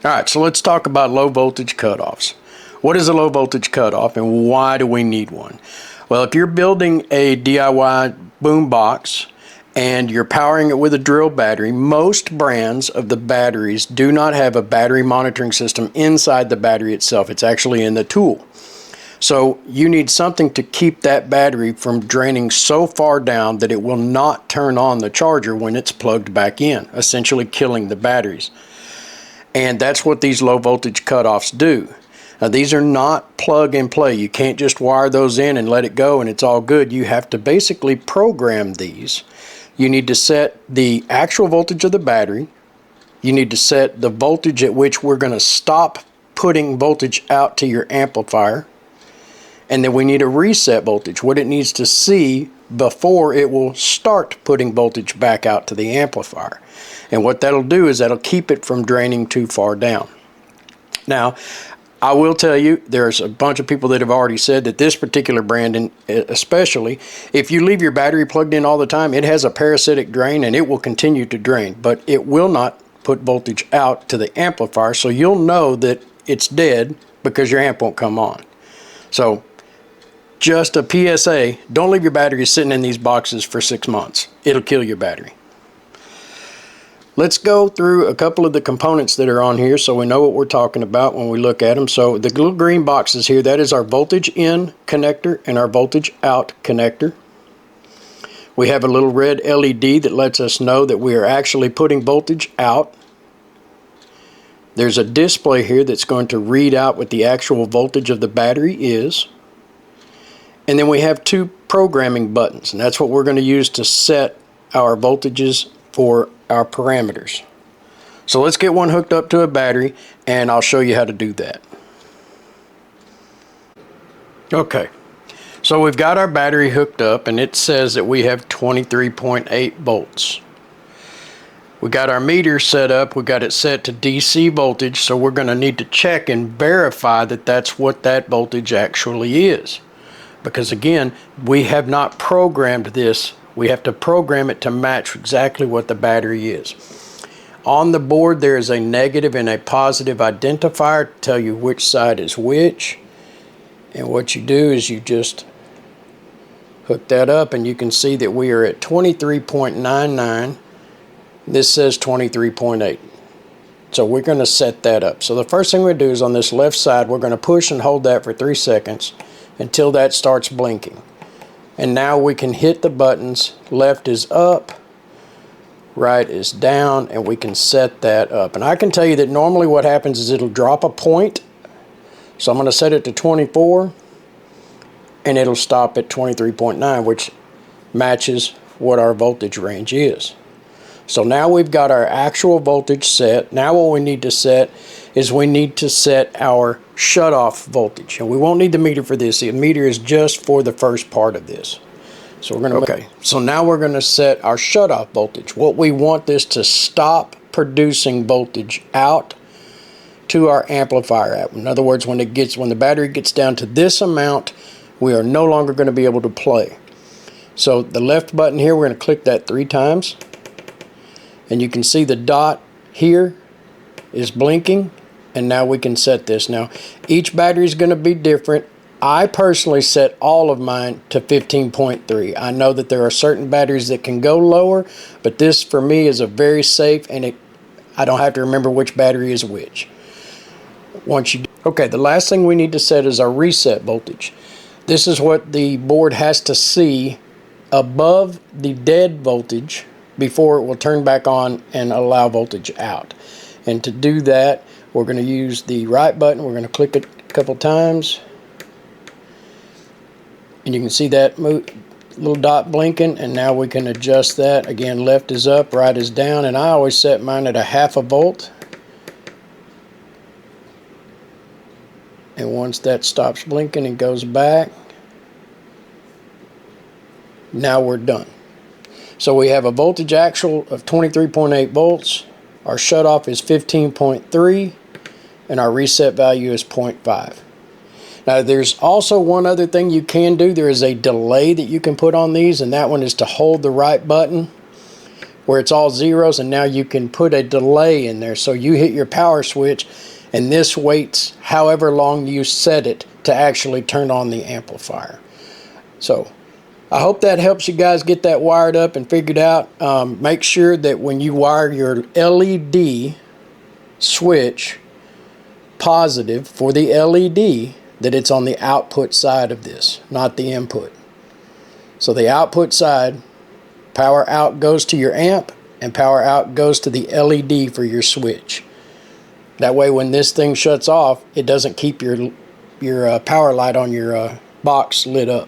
Alright, so let's talk about low voltage cutoffs. What is a low voltage cutoff and why do we need one? Well, if you're building a DIY boombox and you're powering it with a drill battery, most brands of the batteries do not have a battery monitoring system inside the battery itself. It's actually in the tool. So you need something to keep that battery from draining so far down that it will not turn on the charger when it's plugged back in, essentially killing the batteries. And that's what these low voltage cutoffs do. Now, these are not plug and play. You can't just wire those in and let it go and it's all good. You have to basically program these. You need to set the actual voltage of the battery. You need to set the voltage at which we're going to stop putting voltage out to your amplifier. And then we need a reset voltage, what it needs to see before it will start putting voltage back out to the amplifier. And what that'll do is that'll keep it from draining too far down. Now, I will tell you, there's a bunch of people that have already said that this particular brand, and especially, if you leave your battery plugged in all the time, it has a parasitic drain and it will continue to drain, but it will not put voltage out to the amplifier, so you'll know that it's dead because your amp won't come on. So, just a PSA, don't leave your battery sitting in these boxes for 6 months. It'll kill your battery. Let's go through a couple of the components that are on here so we know what we're talking about when we look at them. So the little green boxes here, that is our voltage in connector and our voltage out connector. We have a little red LED that lets us know that we are actually putting voltage out. There's a display here that's going to read out what the actual voltage of the battery is. And then we have two programming buttons, and that's what we're going to use to set our voltages for our parameters. So let's get one hooked up to a battery and I'll show you how to do that. Okay, so we've got our battery hooked up and it says that we have 23.8 volts. We got our meter set up, we got it set to DC voltage, so we're going to need to check and verify that that's what that voltage actually is. Because again, we have not programmed this. We have to program it to match exactly what the battery is. On the board there is a negative and a positive identifier to tell you which side is which. And what you do is you just hook that up and you can see that we are at 23.99. This says 23.8. So we're going to set that up. So the first thing we do is on this left side, we're going to push and hold that for 3 seconds until that starts blinking. And now we can hit the buttons. Left is up, right is down, and we can set that up. And I can tell you that normally what happens is it'll drop a point. So I'm going to set it to 24 and it'll stop at 23.9, which matches what our voltage range is. So now we've got our actual voltage set. Now what we need to set is we need to set our shutoff voltage. And we won't need the meter for this. The meter is just for the first part of this. So we're going to, okay. So now we're going to set our shutoff voltage. What we want this to stop producing voltage out to our amplifier at. In other words, when the battery gets down to this amount, we are no longer going to be able to play. So the left button here, we're going to click that 3 times. And you can see the dot here is blinking, and now we can set this. Now, each battery is going to be different. I personally set all of mine to 15.3. I know that there are certain batteries that can go lower, but this for me is a very safe, and I don't have to remember which battery is which. Okay, the last thing we need to set is our reset voltage. This is what the board has to see above the dead voltage before it will turn back on and allow voltage out. And to do that, we're going to use the right button. We're going to click it a couple times. And you can see that little dot blinking, and now we can adjust that. Again, left is up, right is down, and I always set mine at 1/2 volt. And once that stops blinking and goes back, now we're done. So we have a voltage actual of 23.8 volts, our shutoff is 15.3, and our reset value is 0.5. Now there's also one other thing you can do. There is a delay that you can put on these, and that one is to hold the right button where it's all zeros, and now you can put a delay in there. So you hit your power switch and this waits however long you set it to actually turn on the amplifier. So I hope that helps you guys get that wired up and figured out. Make sure that when you wire your LED switch positive for the LED, that it's on the output side of this, not the input. So the output side, power out goes to your amp, and power out goes to the LED for your switch. That way when this thing shuts off, it doesn't keep your power light on your box lit up.